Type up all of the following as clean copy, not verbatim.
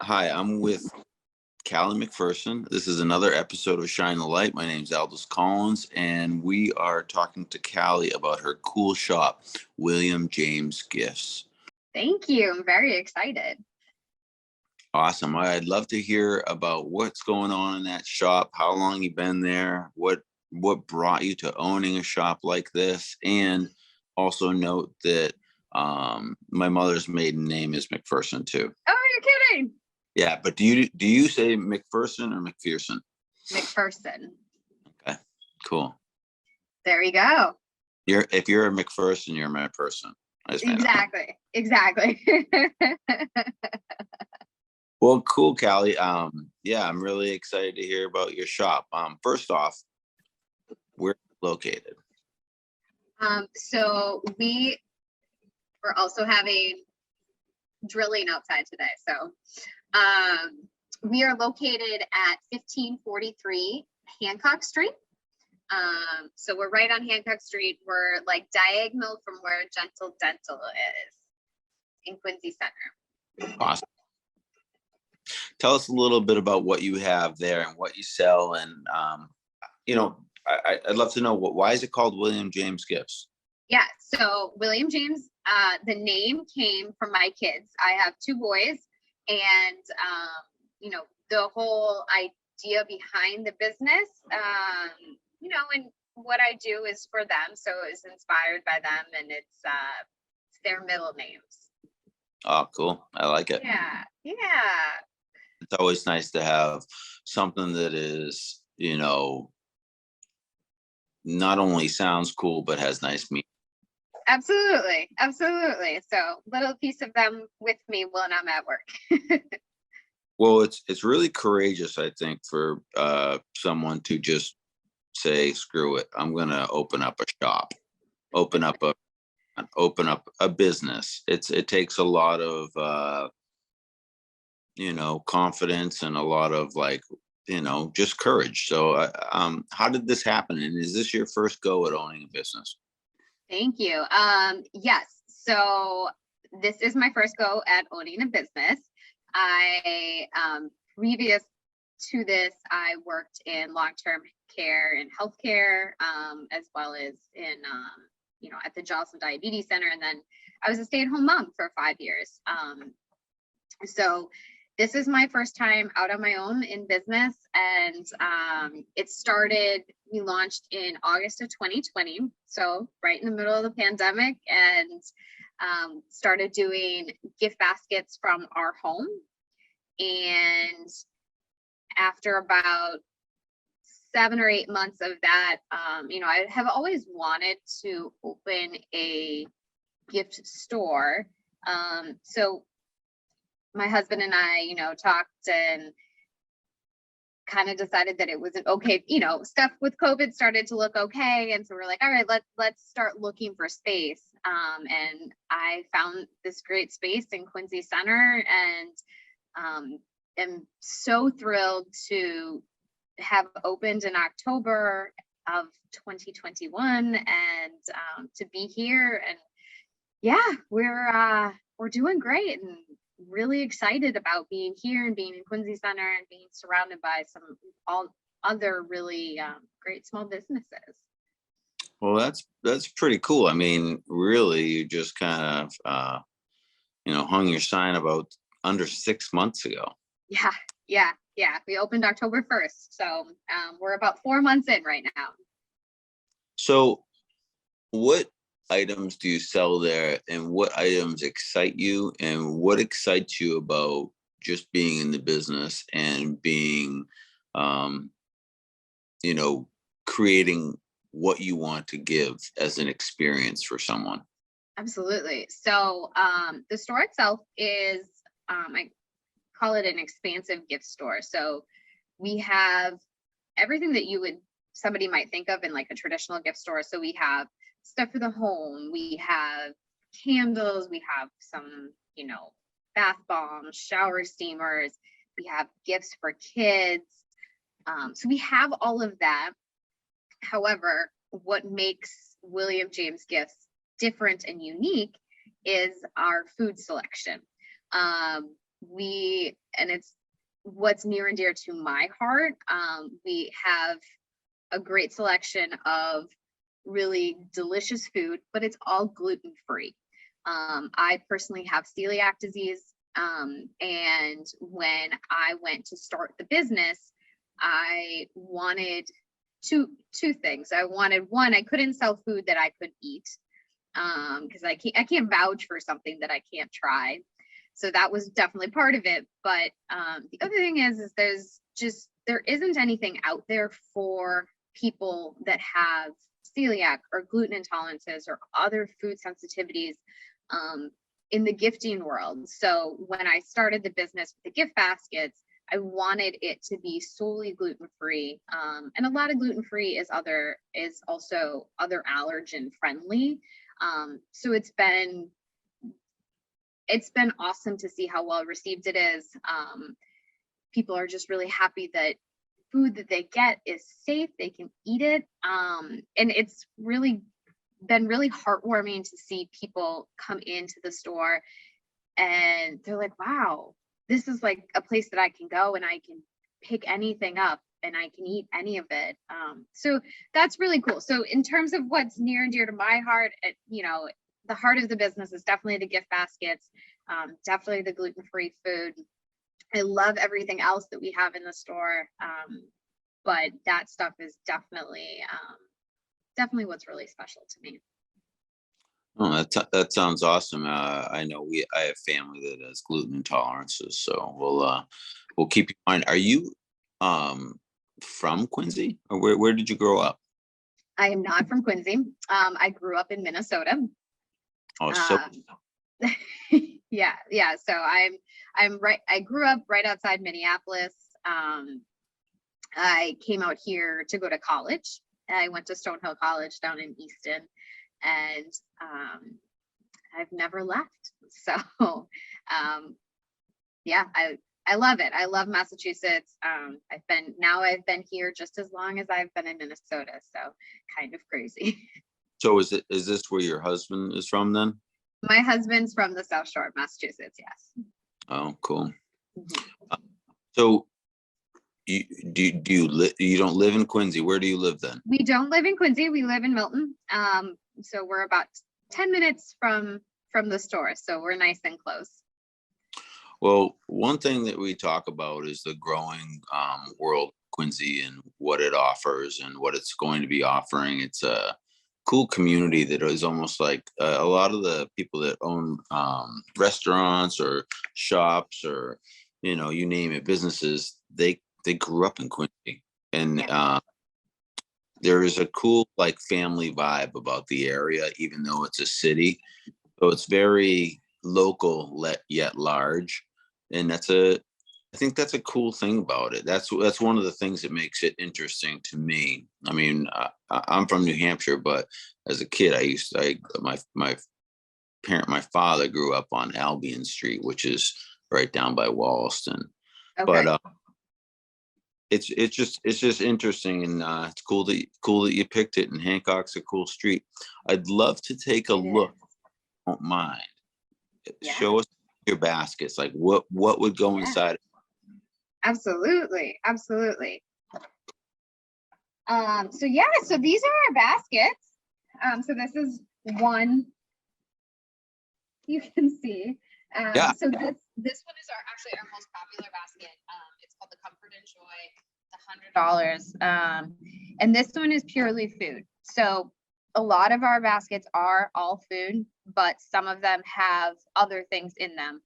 Hi, I'm with Calli McPherson. This is another episode of Shine the Light. My name's Aldous Collins, and we are talking to Calli about her cool shop, William James Gifts. Thank you. I'm very excited. Awesome. I'd love to hear about what's going on in that shop, how long you've been there, what brought you to owning a shop like this, and also note that my mother's maiden name is McPherson too. Oh, you're kidding. Yeah, but do you say McPherson or McPherson? McPherson. Okay, cool. There you go. If you're a McPherson, you're my person. Exactly. Well, cool, Calli. Yeah, I'm really excited to hear about your shop. First off, where located? So we're also having drilling outside today. So we are located at 1543 Hancock Street. So we're right on Hancock Street. We're like diagonal from where Gentle Dental is in Quincy Center. Awesome. Tell us a little bit about what you have there and what you sell. And, I'd love to know why is it called William James Gifts? Yeah, so William James, the name came from my kids. I have two boys, and the whole idea behind the business, and what I do is for them. So it was inspired by them, and it's their middle names. Oh, cool. I like it. Yeah. It's always nice to have something that is, not only sounds cool, but has nice meaning. Absolutely. So little piece of them with me when I'm at work. Well, it's really courageous, I think, for someone to just say, screw it, I'm gonna open up a shop, open up a business. It takes a lot of confidence and a lot of just courage. So how did this happen, and is this your first go at owning a business? Thank you. Yes, so this is my first go at owning a business. I previous to this, I worked in long-term care and healthcare, as well as in at the Johnson Diabetes Center, and then I was a stay-at-home mom for 5 years. So this is my first time out on my own in business, and we launched in August of 2020, so right in the middle of the pandemic, and started doing gift baskets from our home. And after about 7 or 8 months of that, I have always wanted to open a gift store. So my husband and I, talked and kind of decided that it wasn't okay. Stuff with COVID started to look okay. And so we're like, all right, let's start looking for space. And I found this great space in Quincy Center, and am so thrilled to have opened in October of 2021 and to be here. And yeah, we're doing great, and really excited about being here and being in Quincy Center and being surrounded by all other really great small businesses. Well, that's pretty cool. I mean, really, you just kind of hung your sign about under 6 months ago. Yeah. We opened October 1st, so we're about 4 months in right now. So what items do you sell there, and what items excite you, and what excites you about just being in the business and being creating what you want to give as an experience for someone? Absolutely. So the store itself is I call it an expansive gift store. So we have everything that somebody might think of in like a traditional gift store. So we have stuff for the home, we have candles, we have some, bath bombs, shower steamers, we have gifts for kids. So we have all of that. However, what makes William James Gifts different and unique is our food selection. and it's what's near and dear to my heart. We have a great selection of really delicious food, but it's all gluten free. I personally have celiac disease. And when I went to start the business, I wanted two things. I wanted, one, I couldn't sell food that I could eat, because I can't vouch for something that I can't try. So that was definitely part of it. But the other thing is there isn't anything out there for people that have celiac or gluten intolerances or other food sensitivities in the gifting world. So when I started the business with the gift baskets, I wanted it to be solely gluten-free. And a lot of gluten-free is also other allergen friendly. So it's been awesome to see how well received it is. People are just really happy that food that they get is safe, they can eat it. And it's really been really heartwarming to see people come into the store and they're like, wow, this is like a place that I can go and I can pick anything up and I can eat any of it. So that's really cool. So in terms of what's near and dear to my heart, the heart of the business is definitely the gift baskets, definitely the gluten-free food. I love everything else that we have in the store. But that stuff is definitely what's really special to me. Oh, that sounds awesome. I know I have family that has gluten intolerances, so we'll keep in mind. Are you from Quincy, or where did you grow up? I am not from Quincy. I grew up in Minnesota. Oh, so yeah. So I'm right. I grew up right outside Minneapolis. I came out here to go to college. I went to Stonehill College down in Easton, and I've never left. So yeah, I love it. I love Massachusetts. I've been here just as long as I've been in Minnesota. So kind of crazy. So is this where your husband is from then? My husband's from the South Shore of Massachusetts. Yes. Oh, cool. Mm-hmm. So you don't live in Quincy? Where do you live then? We don't live in Quincy. We live in Milton. So we're about 10 minutes from the store. So we're nice and close. Well, one thing that we talk about is the growing world Quincy and what it offers and what it's going to be offering. It's a cool community that is almost like a lot of the people that own restaurants or shops or you name it, businesses, they grew up in Quincy, and there is a cool like family vibe about the area, even though it's a city. So it's very local yet large, and I think that's a cool thing about it. That's one of the things that makes it interesting to me. I mean, I'm from New Hampshire, but as a kid, my father grew up on Albion Street, which is right down by Wallaston. Okay. But it's just interesting, and it's cool that you picked it. And Hancock's a cool street. I'd love to take a look. Don't mind. Yeah. Show us your baskets. Like what would go inside? Absolutely. So these are our baskets. So this is one you can see. So this one is actually our most popular basket. It's called the Comfort and Joy, the $100. And this one is purely food. So a lot of our baskets are all food, but some of them have other things in them.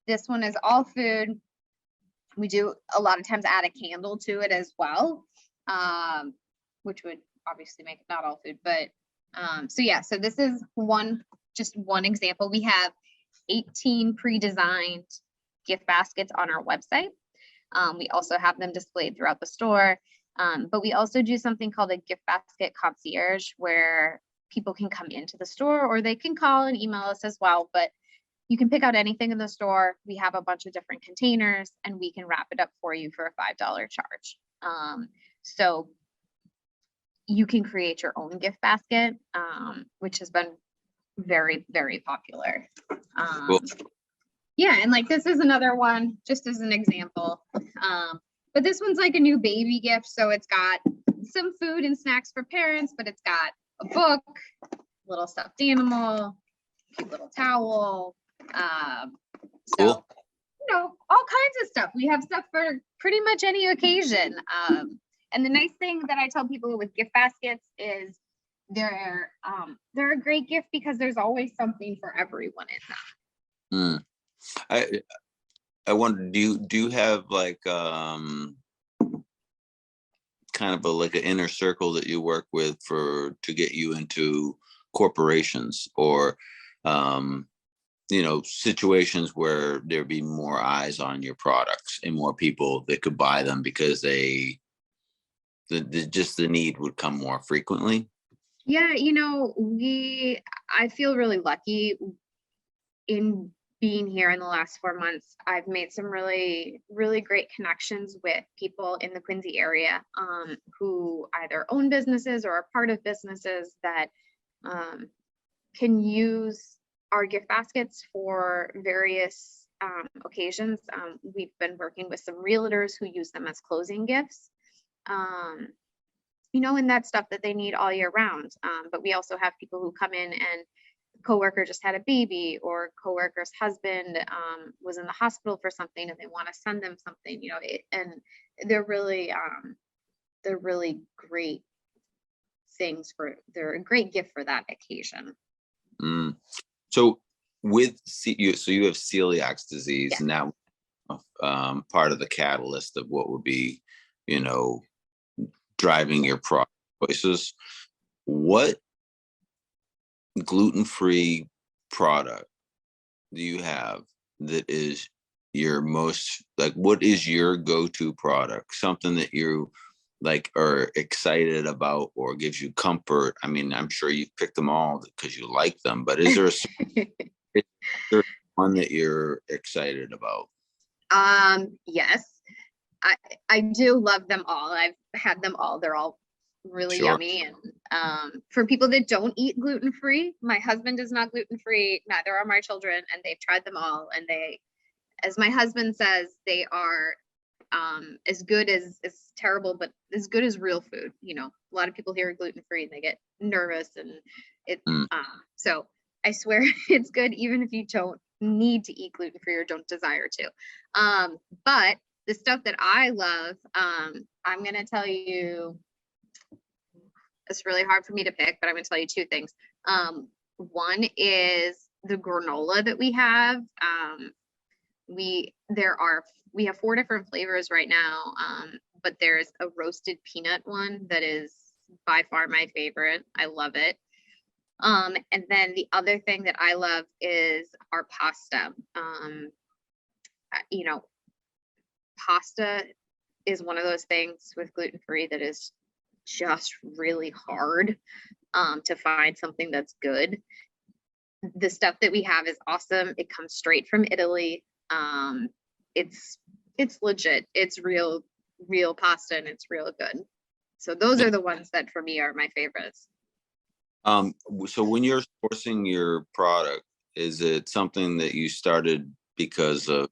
This one is all food. We do a lot of times add a candle to it as well, which would obviously make it not all food, but so this is just one example. We have 18 pre-designed gift baskets on our website. We also have them displayed throughout the store, but we also do something called a gift basket concierge, where people can come into the store or they can call and email us as well, but you can pick out anything in the store. We have a bunch of different containers and we can wrap it up for you for a $5 charge. So you can create your own gift basket, which has been very, very popular. Well, Yeah, and like this is another one, just as an example. But this one's like a new baby gift. So it's got some food and snacks for parents, but it's got a book, little stuffed animal, cute little towel. So, Cool. all kinds of stuff. We have stuff for pretty much any occasion. And the nice thing that I tell people with gift baskets is they're a great gift because there's always something for everyone in them. Mm. I wonder, do you have like kind of like an inner circle that you work with to get you into corporations or situations where there'd be more eyes on your products and more people that could buy them because just the need would come more frequently? Yeah, I feel really lucky in being here in the last 4 months. I've made some really, really great connections with people in the Quincy area who either own businesses or are part of businesses that can use our gift baskets for various occasions. We've been working with some realtors who use them as closing gifts. And that's stuff that they need all year round. But we also have people who come in and coworker just had a baby, or coworker's husband was in the hospital for something and they want to send them something, and they're really great they're a great gift for that occasion. So you have celiac disease, Yeah. and that part of the catalyst of what would be, driving your product choices. What gluten-free product do you have that is your most, like, what is your go-to product? Something that you like are excited about or gives you comfort? I mean, I'm sure you've picked them all because you like them, but is there one that you're excited about? Yes, I do love them all. I've had them all. They're all really Sure. yummy. And for people that don't eat gluten-free, my husband is not gluten-free, neither are my children, and they've tried them all. And they, as my husband says, they are as good as terrible, but as good as real food. A lot of people hear gluten-free and they get nervous, and so I swear it's good even if you don't need to eat gluten-free or don't desire to. But the stuff that I love, I'm gonna tell you, it's really hard for me to pick, but I'm gonna tell you two things. One is the granola that we have. We have 4 different flavors right now, but there's a roasted peanut one that is by far my favorite. I love it. And then the other thing that I love is our pasta. Pasta is one of those things with gluten-free that is just really hard to find something that's good. The stuff that we have is awesome. It comes straight from Italy. It's legit. It's real pasta, and it's real good. So those are the ones that for me are my favorites. So when you're sourcing your product, is it something that you started because of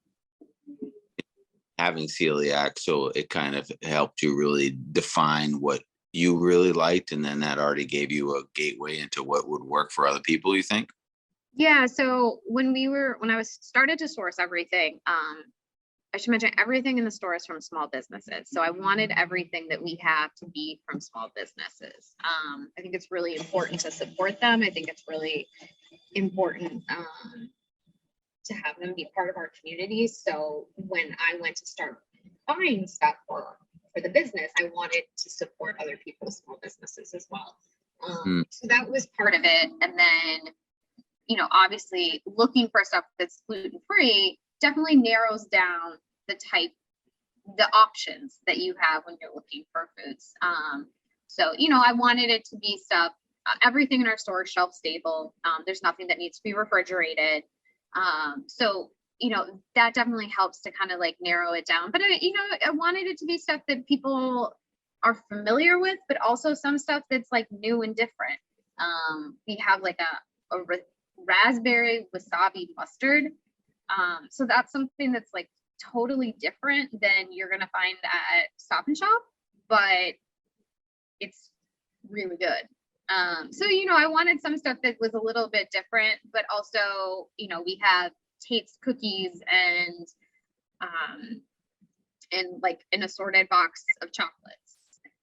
having celiac, so it kind of helped you really define what you really liked, and then that already gave you a gateway into what would work for other people, you think? Yeah, so when I was started to source everything, I should mention everything in the store is from small businesses. So I wanted everything that we have to be from small businesses. I think it's really important to support them. I think it's really important to have them be part of our community. So when I went to start buying stuff for the business, I wanted to support other people's small businesses as well. So that was part of it. And then, obviously looking for stuff that's gluten-free definitely narrows down the options that you have when you're looking for foods. So, I wanted it to be stuff, everything in our store is shelf stable. There's nothing that needs to be refrigerated. So, that definitely helps to kind of like narrow it down. But, I wanted it to be stuff that people are familiar with, but also some stuff that's like new and different. We have like a raspberry wasabi mustard. So that's something that's like totally different than you're gonna find at Stop and Shop, but it's really good. So, I wanted some stuff that was a little bit different, but also, we have Tate's cookies and like an assorted box of chocolates.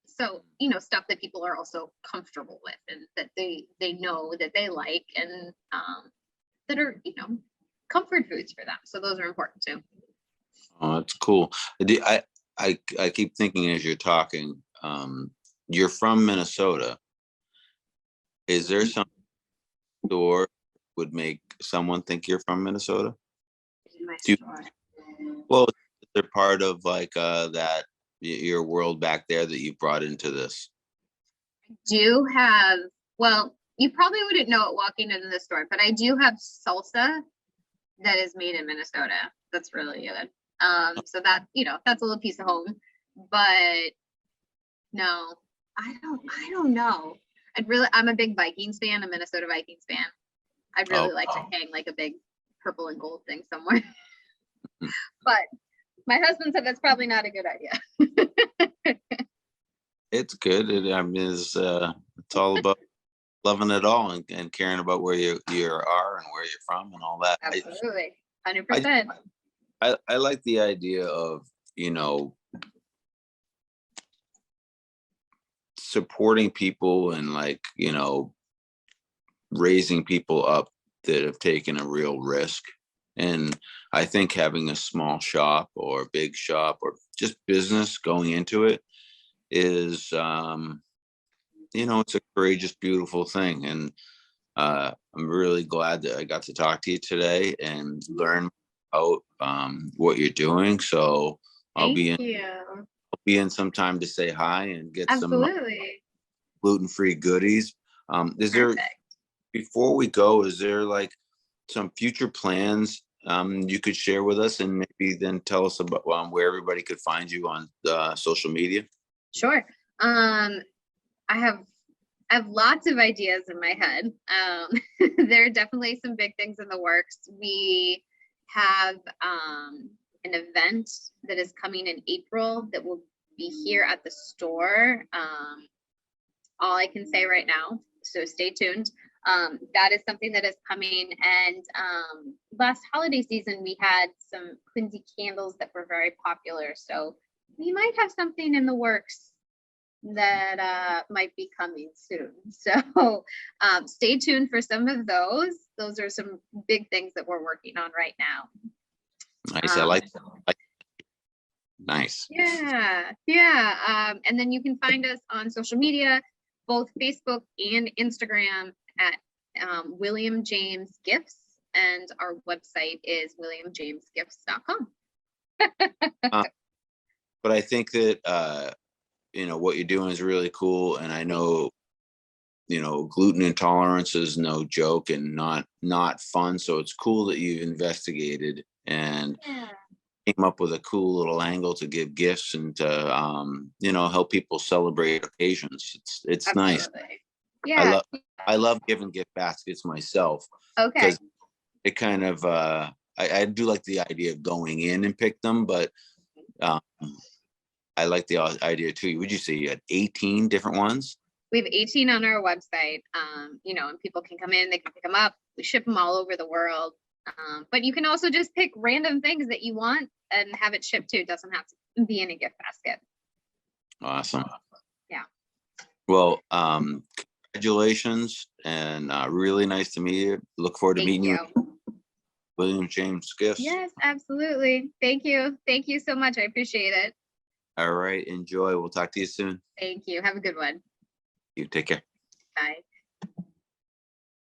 So, stuff that people are also comfortable with and that they know that they like and that are, comfort foods for them. So those are important too. Oh, that's cool. I keep thinking as you're talking, you're from Minnesota. Is there some store would make someone think you're from Minnesota? In my Do you, store. well, they're part of like that your world back there that you brought into this. Do have, well, you probably wouldn't know it walking into the store, but I do have salsa that is made in Minnesota. That's really good. So that, that's a little piece of home, but no, I don't know. I'm a big Vikings fan, a Minnesota Vikings fan. I'd really like to hang like a big purple and gold thing somewhere. But my husband said that's probably not a good idea. It's good. I mean, it's all about loving it all and caring about where you are and where you're from and all that. Absolutely. 100%. I like the idea of, supporting people and like, raising people up that have taken a real risk. And I think having a small shop or a big shop or just business going into it is, it's a courageous, beautiful thing. And I'm really glad that I got to talk to you today and learn about what you're doing. So I'll Thank be in. you. I'll be in sometime to say hi and get some Absolutely. gluten-free goodies. Is there, Perfect. before we go, is there like some future plans you could share with us and maybe then tell us about where everybody could find you on social media? Sure. I have lots of ideas in my head. There are definitely some big things in the works. We have an event that is coming in April that will be here at the store. All I can say right now, so stay tuned. That is something that is coming. And last holiday season, we had some Quincy candles that were very popular. So we might have something in the works that might be coming soon. So stay tuned for some of those. Those are some big things that we're working on right now. Nice. I like. Nice. Yeah. And then you can find us on social media, both Facebook and Instagram at William James Gifts, and our website is williamjamesgifts.com. But I think that what you're doing is really cool, and I know gluten intolerance is no joke and not fun. So it's cool that you've investigated and came up with a cool little angle to give gifts and to help people celebrate occasions. It's nice. Yeah. I love giving gift baskets myself. Okay. Because it kind of I do like the idea of going in and pick them, but I like the idea too. Would you say you had 18 different ones? We have 18 on our website, and people can come in, they can pick them up. We ship them all over the world. But you can also just pick random things that you want and have it shipped to. It doesn't have to be in a gift basket. Awesome. Yeah. Well, congratulations, and really nice to meet you. Look forward to meeting you. William James Gifts. Yes, absolutely. Thank you. Thank you so much. I appreciate it. All right. Enjoy. We'll talk to you soon. Thank you. Have a good one. You take care. Bye.